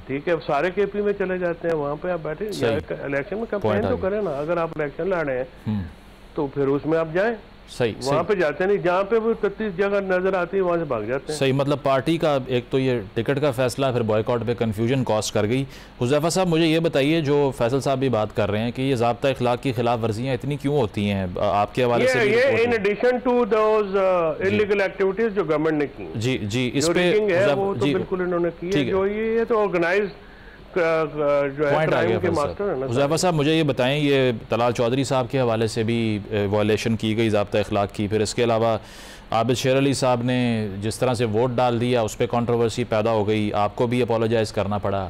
S2: ठीक है, सारे केपी में चले जाते हैं, वहाँ पे आप बैठे इलेक्शन में कैंपेन तो करें ना। अगर आप इलेक्शन लड़ रहे हैं तो फिर उसमें आप जाएं। वहाँ पे जाते नहीं, जहाँ पे वो 33 जगह नजर आती है वहाँ से भाग जाते हैं।
S1: सही, मतलब पार्टी का एक तो ये टिकट का फैसला, फिर बॉयकॉट पे कंफ्यूजन कॉस्ट कर गई। हुज़ैफा साहब मुझे ये बताइए, जो फैसल साहब भी बात कर रहे हैं कि ये ज़ाब्ता इखलाक की खिलाफ वर्जियाँ इतनी क्यों होती हैं आपके हवाले से?
S2: ये in addition to those illegal activities जो गवर्नमेंट ने की।
S1: जी, इस पे
S2: वो तो बिल्कुल इन्होंने की है, जो ये तो ऑर्गेनाइज्ड
S1: पॉइंट आ गया। हुज़ैफा साहब मुझे ये बताएं, ये तलाल चौधरी साहब के हवाले से भी वायलेशन की गई ज़ाब्ता इखलाक की, फिर इसके अलावा आबिद शेर अली साहब ने जिस तरह से वोट डाल दिया उस पर कंट्रोवर्सी पैदा हो गई, आपको भी अपोलोजाइज़ करना पड़ा,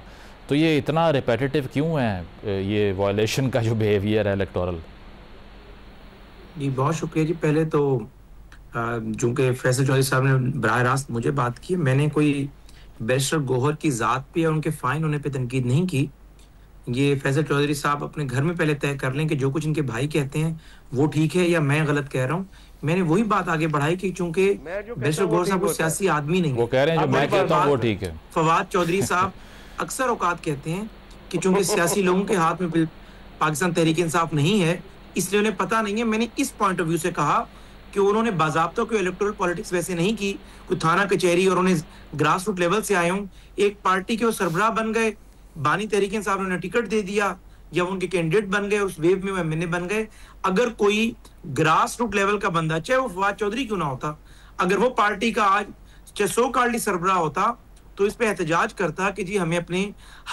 S1: तो ये इतना रिपीटेटिव क्यों है ये वायलेशन का जो बिहेवियर है इलेक्टोरल?
S3: जी बहुत शुक्रिया जी। पहले तो चूँकि फैसल चौधरी साहब ने बराह रास्त मुझे बात की, मैंने कोई बैरिस्टर गोहर की ज़ात पे या उनके फाइन होने पे तनकीद नहीं की। ये फैसल चौधरी साहब अपने घर में पहले तय कर लें कि जो कुछ इनके भाई कहते हैं वो ठीक है या मैं गलत कह रहा हूँ। मैंने वही बात आगे बढ़ाई कि चूंकि बैरिस्टर गोहर साहब को सियासी आदमी नहीं,
S1: वो कह रहे हैं जो मैं कहता हूं वो ठीक है।
S3: फवाद चौधरी साहब अक्सर औकात कहते हैं कि चूंकि सियासी लोगों के हाथ में पाकिस्तान तहरीक इंसाफ नहीं है इसलिए उन्हें पता नहीं है। मैंने इस पॉइंट ऑफ व्यू से कहा कि उन्होंने बाज़ाब्ता कोई इलेक्टोरल पॉलिटिक्स वैसे नहीं की, कोई थाना कचहरी और उन्हें ग्रास रूट लेवल से आए हूँ, एक पार्टी के वो सरबराह बन गए, बानी तहरीक इंसाफ ने उन्हें टिकट दे दिया या उनके कैंडिडेट बन गए, उस वेव में वो एमएनए बन गए। अगर कोई ग्रास रूट लेवल का बंदा, चाहे वो फवाद चौधरी क्यों ना होता, अगर वो पार्टी का आज चाहे सो कॉल्ड सरबराह होता तो इस पे एहतजाज करता कि जी हमें अपने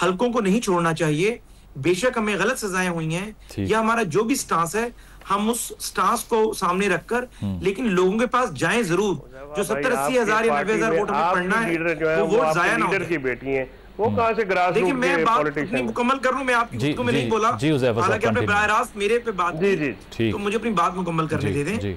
S3: हलकों को नहीं छोड़ना चाहिए, बेशक हमें गलत सजाएं हुई हैं या हमारा जो भी स्टांस है हम उस स्टांस को सामने रखकर लेकिन लोगों के पास जाएं जरूर। जो 70-80 हजार या 90,000 वोट हमें पढ़ना है वो वोट जाया ना हो।
S2: की बेटी है वो कहां से ग्रास रूट
S3: के मैं बात अपनी मुकम्मल कर लूं, मैं आपकी बात को मैं नहीं बोला, हालांकि आपने बराह रास्त मेरे पे बात की तो मुझे अपनी बात मुकम्मल करने दे दें।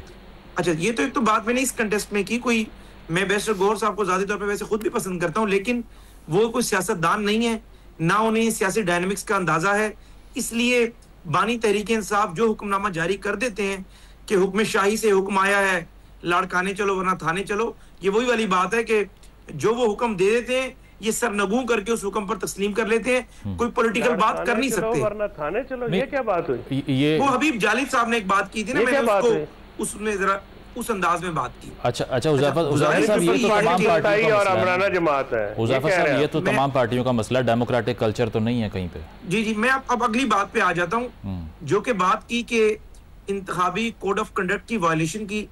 S3: अच्छा, ये तो एक तो बात मैंने इस कंटेस्ट में की, कोई मैं बैरिस्टर गौहर साहब को ज्यादा तौर पे वैसे खुद भी पसंद करता हूं, लेकिन वो कोई सियासतदान नहीं है, ना उन्हें सियासी डायनामिक्स का अंदाजा है, इसलिए बानी तहरीक इंसाफ जो हुक्मनामा जारी कर देते हैं कि हुक्म शाही से हुक्म आया है, लाड़काने चलो वरना थाने चलो, ये वही वाली बात है कि जो वो हुक्म दे देते हैं ये सरनगू करके उस हुक्म पर तस्लीम कर लेते हैं, कोई पॉलिटिकल बात कर नहीं सकते
S2: वरना थाने चलो। ये क्या बात हुई?
S1: ये
S3: वो हबीब जालिब साहब ने एक बात की थी ना, मैंने उसको उसमें जरा उस अंदाज में बात की।
S1: अच्छा उज़ैफा साहब, ये तो तमाम पार्टियों
S2: और अमराना जमात है।
S1: उज़ैफा साहब, ये तो तमाम पार्टियों का मसला, डेमोक्रेटिक कल्चर तो नहीं है कहीं पे।
S3: जी मैं अब अगली बात पे आ जाता हूँ, जो कि बात की कि इंतखाबी कोड ऑफ कंडक्ट की वायलेशन की।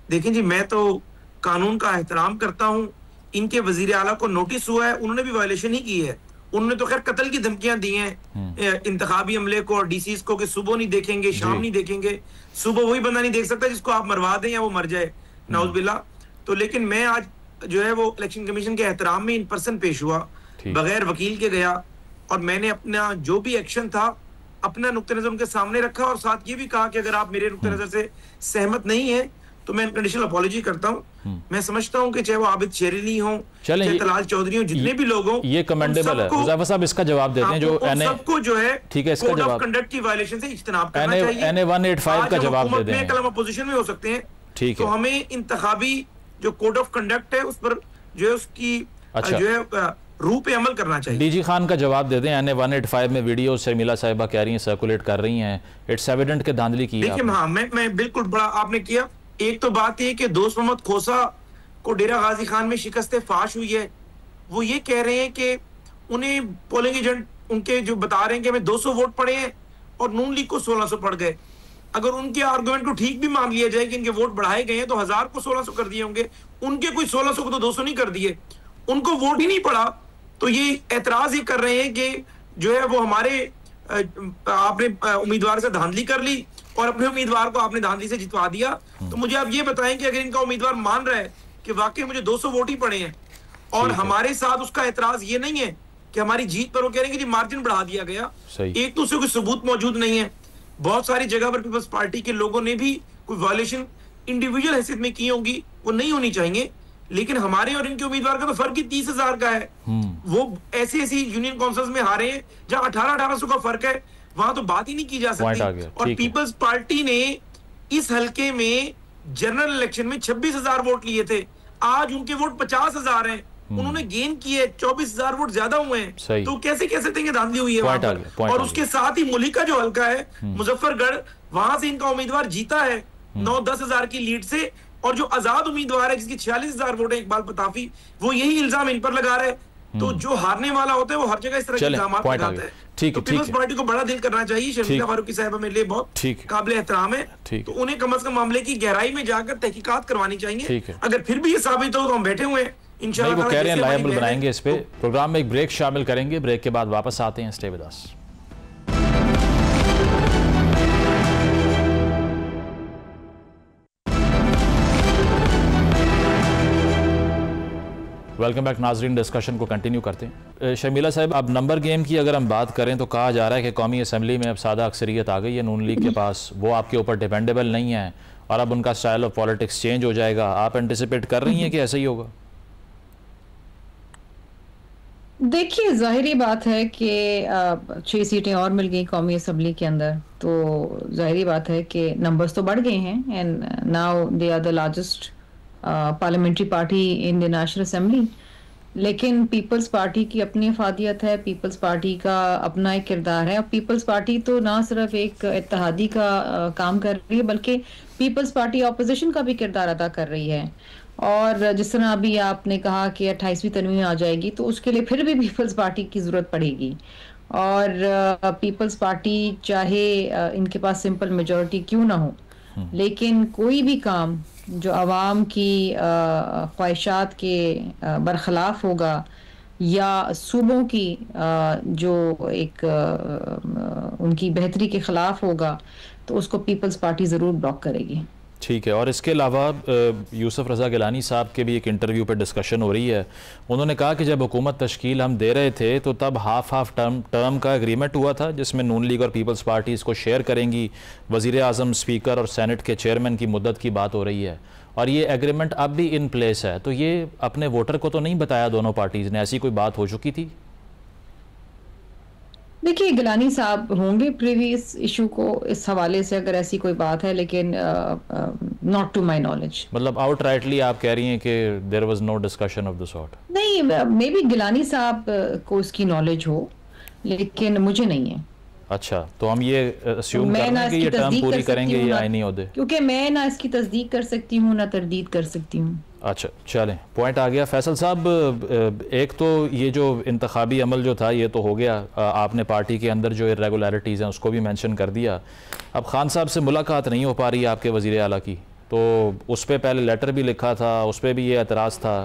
S3: देखें जी, मैं तो कानून का एहतराम करता हूँ, इनके वजीर आला को नोटिस हुआ है, उन्होंने भी वायलेशन ही की है। उन्होंने तो खैर कत्ल की धमकियां दी हैं इंतखाबी अमले को और डीसीज को कि सुबह नहीं देखेंगे, शाम नहीं देखेंगे। सुबह वही बंदा नहीं देख सकता जिसको आप मरवा दें या वो मर जाए, नाउज़ुबिल्लाह। तो लेकिन मैं आज जो है वो इलेक्शन कमीशन के एहतराम में इन पर्सन पेश हुआ, बगैर वकील के गया, और मैंने अपना जो भी एक्शन था अपना नुक्ते नजर उनके सामने रखा, और साथ ये भी कहा कि अगर आप मेरे नुक्ते नजर से सहमत नहीं है तो मैं कंडीशनल अपॉलॉजी करता हूं। मैं समझता हूं कि चाहे वो आबिद शेरिनी हो, चाहे तलाल चौधरी हो, जितने भी लोग हों,
S1: ये कमेंडेबल है। उज़ैफा साहब इसका जवाब देते हैं, जो
S3: सबको जो है
S1: ठीक है, इसका
S3: कोड ऑफ
S1: जवाब
S3: कंडक्ट की वायलेशन से इज्तनाब करना चाहिए।
S1: NA 185 का जवाब दे दें।
S3: कल हम अपोजिशन में हो सकते हैं,
S1: ठीक है,
S3: तो हमें इंतखाबी जो कोड ऑफ कंडक्ट है उस पर जो है उसकी जो है रूह पे अमल करना चाहिए।
S1: डीजी खान का जवाब दे दें। NA 185 में वीडियो शर्मिला साहिबा कह रही हैं, सर्कुलेट कर रही हैं, इट्स एविडेंट के धांधली की है।
S3: देखिए हाँ, मैं बिल्कुल बड़ा आपने किया। एक तो बात ये कि दोस्त मोहम्मद खोसा को डेरा गाजी खान में शिकस्त फाश हुई है, वो ये कह रहे हैं कि उन्हें पोलिंग एजेंट उनके जो बता रहे हैं कि हमें 200 वोट पड़े हैं और नून लीग को 1600 पड़ गए। अगर उनके आर्गुमेंट को ठीक भी मान लिया जाए कि इनके वोट बढ़ाए गए हैं तो 1000 को 1600 कर दिए होंगे, उनके कोई 1600 को तो 200 नहीं कर दिए, उनको वोट ही नहीं पड़ा। तो ये एतराज ये कर रहे हैं कि जो है वो हमारे आपने उम्मीदवार से धांधली कर ली और अपने उम्मीदवार को आपने धांधली से जितवा दिया। तो मुझे आप ये बताएं कि अगर इनका उम्मीदवार मान रहा है कि वाकई मुझे 200 वोट ही पड़े हैं और हमारे साथ उसका एतराज ये नहीं है कि हमारी जीत पर वो कह रहे हैं कि मार्जिन बढ़ा दिया गया, एक दूसरे को सबूत मौजूद नहीं है। बहुत सारी जगह पर पीपल्स पार्टी के लोगों ने भी कोई वायलेशन इंडिविजुअल हैसियत में की होंगी, वो नहीं होनी चाहिए, लेकिन हमारे और इनके उम्मीदवार का तो फर्क ही 30,000 का है। वो ऐसी यूनियन काउंसिल्स में हारे हैं जहां 1800 का फर्क है, वहां तो बात ही नहीं की जा सकती। और पीपल्स पार्टी ने इस हलके में जनरल इलेक्शन में 26,000 वोट लिए थे, आज उनके वोट 50,000 हैं, उन्होंने गेन किए, 24,000 वोट ज्यादा हुए हैं। तो कैसे कह सकते हैं कि धांधली हुई है वहां पर। और उसके साथ ही मुलिका जो हलका है मुजफ्फरगढ़, वहां से इनका उम्मीदवार जीता है 9-10 हजार की लीड से, और जो आजाद उम्मीदवार है जिसकी 46,000 वोट है इकबाल पताफी, वो यही इल्जाम इन पर लगा रहे हैं। तो जो हारने वाला होता है वो हर जगह इस तरह के इल्जाम लगाता है।
S1: ठीक है,
S3: पीपल्स पार्टी को बड़ा दिल करना चाहिए। शर्मिला फारूकी साहिबा मेरे लिए बहुत काबिल एहतराम है, तो उन्हें कम से कम मामले की गहराई में जाकर तहकीकात करवानी चाहिए। अगर फिर भी ये साबित हो तो हम बैठे हुए हैं इंशाल्लाह।
S1: वो कह रहे हैं लायबल बनाएंगे इस पे। प्रोग्राम में एक ब्रेक शामिल करेंगे, ब्रेक के बाद वापस आते हैं। Stay with us. Welcome back नाजरीन, डिस्कशन को कंटिन्यू करते हैं। शर्मिला साहब, अब नंबर गेम की अगर हम बात करें तो कहा जा रहा है कि कौमी असम्बली में अब सादा अक्सरियत आ गई है नून लीग के पास, वो आपके ऊपर डिपेंडेबल नहीं है और अब उनका स्टाइल ऑफ पॉलिटिक्स चेंज हो जाएगा। आप एंटिसिपेट कर रही हैं कि ऐसा ही होगा?
S4: देखिए, जाहिरी बात है कि 6 सीटें और मिल गई कौमी असम्बली के अंदर, तो जाहिरी बात है कि नंबर्स तो बढ़ गए हैं and now they are the largest parliamentary party in the national assembly. लेकिन पीपल्स पार्टी की अपनी अफादियत है, पीपल्स पार्टी का अपना एक किरदार है। और पीपल्स पार्टी तो ना सिर्फ एक इत्तेहादी का काम कर रही है, बल्कि पीपल्स पार्टी ऑपोजिशन का भी किरदार अदा कर रही है। और जिस तरह अभी आपने कहा कि 28वीं तरमीम आ जाएगी, तो उसके लिए फिर भी पीपल्स पार्टी की ज़रूरत पड़ेगी। और पीपल्स पार्टी चाहे इनके पास सिंपल मेजॉरिटी क्यों ना हो, लेकिन कोई भी काम जो आवाम की ख्वाहिशात के बरखिलाफ होगा या सूबों की जो एक उनकी बेहतरी के खिलाफ होगा, तो उसको पीपल्स पार्टी ज़रूर ब्लॉक करेगी।
S1: ठीक है। और इसके अलावा यूसुफ रज़ा गिलानी साहब के भी एक इंटरव्यू पर डिस्कशन हो रही है। उन्होंने कहा कि जब हुकूमत तश्कील हम दे रहे थे तो तब हाफ टर्म का एग्रीमेंट हुआ था जिसमें नून लीग और पीपल्स पार्टी इसको शेयर करेंगी। वज़ीर आज़म, स्पीकर और सेनेट के चेयरमैन की मुद्दत की बात हो रही है और ये एग्रीमेंट अब भी इन प्लेस है। तो ये अपने वोटर को तो नहीं बताया दोनों पार्टीज़ ने? ऐसी कोई बात हो चुकी थी?
S4: देखिए गिलानी साहब होंगे प्रीवियस इशू को इस हवाले से अगर ऐसी कोई बात है, लेकिन नॉट टू माय नॉलेज।
S1: मतलब आउटराइटली आप कह रही हैं कि there was no discussion of the sort?
S4: नहीं, मे बी गिलानी साहब को इसकी नॉलेज हो, लेकिन मुझे नहीं है।
S1: अच्छा, तो हम ये अस्यूम कर रहे हैं कि ये टर्म पूरी करेंगे ये आईनी ओहदे,
S4: क्योंकि मैं ना इसकी तस्दीक कर सकती हूँ ना तरदीद कर सकती हूँ।
S1: अच्छा चलें, पॉइंट आ गया। फैसल साहब, एक तो ये जो इंतखाबी अमल जो था ये तो हो गया, आपने पार्टी के अंदर जो इरेगुलरिटीज़ हैं उसको भी मेंशन कर दिया। अब खान साहब से मुलाकात नहीं हो पा रही है आपके वज़ीर आला की, तो उस पर पहले लेटर भी लिखा था, उस पर भी ये एतराज़ था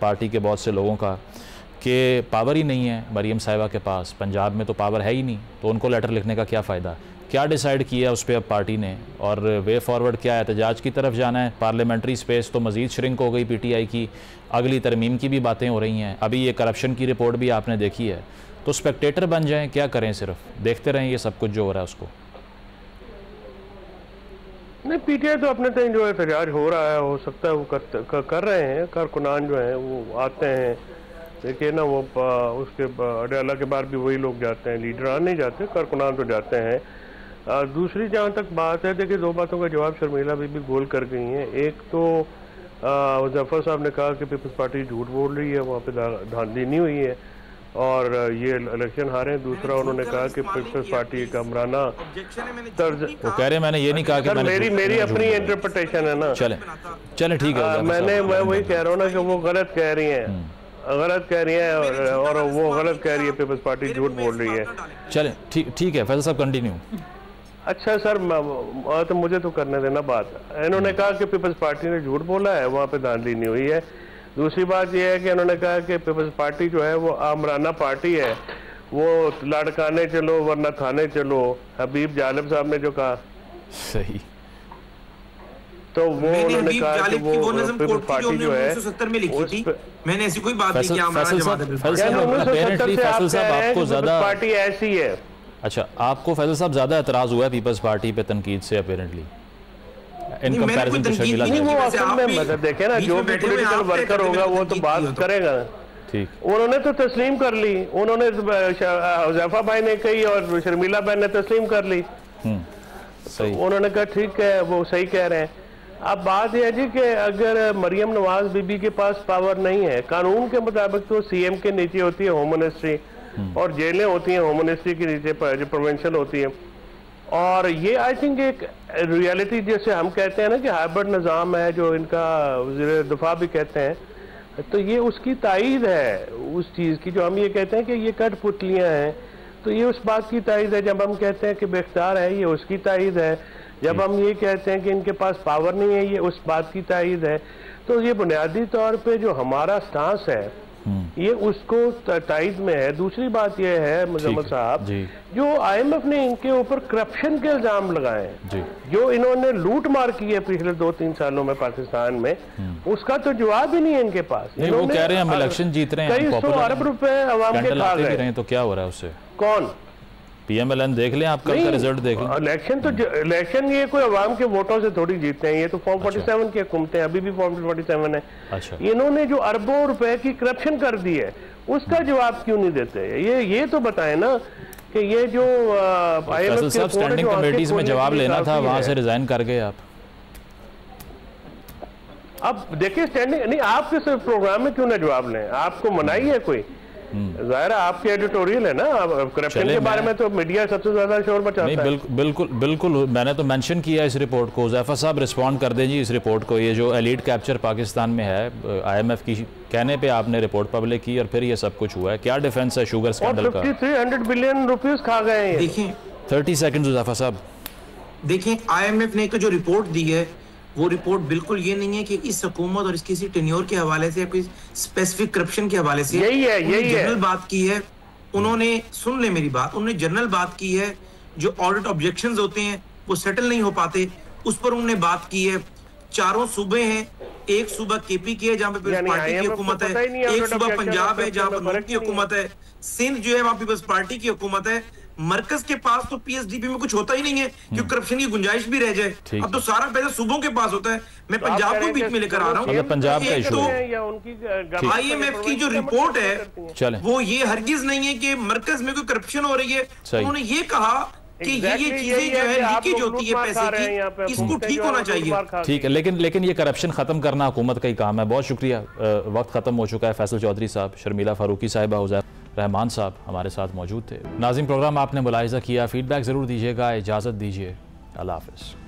S1: पार्टी के बहुत से लोगों का कि पावर ही नहीं है मरीम साहिबा के पास, पंजाब में तो पावर है ही नहीं, तो उनको लेटर लिखने का क्या फ़ायदा। क्या डिसाइड किया उस पर अब पार्टी ने, और वे फॉरवर्ड क्या है? एहतजाज की तरफ जाना है? पार्लियामेंट्री स्पेस तो मज़ीद श्रिंक हो गई पीटीआई की, अगली तरमीम की भी बातें हो रही हैं, अभी ये करप्शन की रिपोर्ट भी आपने देखी है, तो स्पेक्टेटर बन जाएं? क्या करें, सिर्फ देखते रहें ये सब कुछ जो हो रहा है उसको?
S2: नहीं, पीटीआई तो अपने तक जो एहतजाज हो रहा है, हो सकता है वो कर रहे हैं, कारकुनान जो हैं वो आते हैं, देखिए ना वो उसके अडाला के बाद भी वही लोग जाते हैं, लीडरान नहीं जाते, कारकुनान तो जाते हैं। दूसरी जहाँ तक बात है, देखिए दो बातों का जवाब शर्मिला भी गोल कर गई हैं। एक तो जफर साहब ने कहा कि पीपल्स पार्टी झूठ बोल रही है, वहाँ पे धांधली नहीं हुई है और ये इलेक्शन हारे हैं। दूसरा उन्होंने कहा कि पीपल्स पार्टी का अमराना तर्ज,
S1: वो कह रहे हैं, मैंने ये नहीं कहा कि
S2: मेरी अपनी इंटरप्रिटेशन है ना।
S1: चले ठीक है,
S2: मैं वही कह रहा हूँ ना कि वो गलत कह रही हैं, और वो गलत कह रही है, पीपल्स पार्टी झूठ बोल रही है।
S1: चले ठीक है, फैसल साहब कंटिन्यू।
S2: अच्छा सर, तो मुझे तो करने देना बात। इन्होंने कहा कि पीपल्स पार्टी ने झूठ बोला है, वहाँ पे धांधली नहीं हुई है। दूसरी बात यह है कि इन्होंने कहा कि पीपल्स पार्टी जो है वो आमराना पार्टी है, वो लड़काने चलो वरना थाने चलो, हबीब जालिब साहब ने जो कहा।
S1: सही,
S2: तो वो उन्होंने कहा कि वो पीपल्स पार्टी जो है
S3: 1970 में लिखी थी, मैंने ऐसी कोई बात नहीं की
S1: आपको ज्यादा
S2: पार्टी ऐसी है।
S1: अच्छा, आपको फैसल साहब ज्यादा एतराज हुआ है पीपल्स पार्टी पे तंकीद से apparently in comparison to Sharmila?
S2: वो असल में मतलब देखे ना, जो भी पॉलिटिकल वर्कर होगा वो तो बात करेगा।
S1: ठीक,
S2: उन्होंने तो तस्लीम कर ली, उन्होंने हुज़ैफा भाई ने कही और शर्मिला बहन ने तस्लीम कर ली।
S1: सही,
S2: उन्होंने कहा ठीक है, वो सही कह रहे हैं। अब बात यह है जी कि अगर मरियम नवाज बीबी के पास पावर नहीं है, कानून के मुताबिक तो सीएम के नीचे होती है होम मिनिस्ट्री और जेलें होती हैं होम मिनिस्ट्री के नीचे जो प्रोविंशियल होती है, और ये आई थिंक एक रियलिटी जैसे हम कहते हैं ना कि हाइब्रिड निज़ाम है जो इनका वज़ीर दिफा भी कहते हैं, तो ये उसकी तायीद है उस चीज़ की जो हम ये कहते हैं कि ये कठपुतलियाँ हैं, तो ये उस बात की तायीद है। जब हम कहते हैं कि बेख्तियार है, ये उसकी तायीद है। जब हम ये कहते हैं कि इनके पास पावर नहीं है, ये उस बात की तायीद है। तो ये बुनियादी तौर पे जो हमारा स्टांस है ये उसको तायीद में है। दूसरी बात ये है मुजम्मल साहब, जो IMF ने इनके ऊपर करप्शन के इल्जाम लगाए, जो इन्होंने लूट मार की है पिछले 2-3 सालों में पाकिस्तान में, उसका तो जवाब ही नहीं है इनके पास।
S1: वो कह रहे हैं हम इलेक्शन जीत रहे हैं,
S2: कई 100 अरब रुपए अवाम के खा गए,
S1: तो क्या हो रहा है उससे?
S2: कौन?
S1: PMLN देख लें, आप कल का रिजल्ट देख लें।
S2: इलेक्शन ये कोई अवाम के वोटों से थोड़ी जीतते हैं, ये तो फॉर्म 47 की हुकूमतें, अभी भी फॉर्म 47 है।
S1: अच्छा,
S2: इन्होंने जो अरबों रुपए की करप्शन कर दी है उसका जवाब क्यों नहीं देते? ये तो बताएं ना कि ये जो
S1: फैसल साहब स्टैंडिंग कमेटीज में जवाब लेना था, वहां से रिजाइन कर गए आप।
S2: अब देखिए स्टैंडिंग नहीं, आप किस प्रोग्राम में क्यों ना जवाब लें? आपको मनाही है कोई? जाहिर है आपकी एडिटोरियल है ना, करप्शन के बारे में तो मीडिया सबसे ज्यादा शोर मचाता है।
S1: बिल्कुल, मैंने तो मेंशन किया इस रिपोर्ट को। ज़ैफर साहब रिस्पॉन्ड कर दें जी इस रिपोर्ट को। ये जो एलीट कैप्चर पाकिस्तान में है, IMF की कहने पे आपने रिपोर्ट पब्लिक की और फिर ये सब कुछ हुआ है, क्या डिफेंस है शुगर स्कैंडल का?
S2: 5300 बिलियन रुपीस खा गए हैं।
S3: देखिए
S1: 30 सेकंड ज़ैफर साहब।
S3: देखिए IMF ने जो रिपोर्ट दी है वो रिपोर्ट बिल्कुल ये नहीं है कि इस हुकूमत और इसकी टेन्योर के हवाले से या कोई स्पेसिफिक करप्शन के हवाले से,
S2: यही है
S3: जनरल बात की है उन्होंने। सुन ले मेरी बात, उन्होंने जनरल बात की है, जो ऑडिट ऑब्जेक्शंस होते हैं वो सेटल नहीं हो पाते, उस पर उन्होंने बात की है। 4 सूबे हैं, एक सूबा KP है जहाँ पे पीपल्स पार्टी की हुकूमत है, एक सूबा पंजाब है जहाँ पर नून की हुकूमत है, सिंध जो है वहाँ पीपल्स पार्टी की हुकूमत है, मरकज के पास तो पीएसडीपी में कुछ होता ही नहीं है क्योंकि करप्शन की गुंजाइश भी रह जाए। अब तो सारा पैसा सूबों के पास होता है। मैं पंजाब को बीच में लेकर आ रहा हूँ।
S1: पंजाब का इशू
S3: तो IMF की जो रिपोर्ट है वो ये हरगिज नहीं है कि मरकज में कोई करप्शन हो रही है। उन्होंने ये कहा कि ये चीजें जो है लीकेज होती है पैसे की, इसको ठीक होना चाहिए।
S1: ठीक है, लेकिन ये करप्शन खत्म करना हुकूमत का ही काम है। बहुत शुक्रिया। वक्त खत्म हो चुका है। फैसल चौधरी साहब, शर्मिला फारूकी साहिबा, उज़ैर रहमान साहब हमारे साथ मौजूद थे। नाज़रीन, प्रोग्राम आपने मुलाहिज़ा किया, फीडबैक ज़रूर दीजिएगा। इजाज़त दीजिए, अल्लाह हाफ़िज़।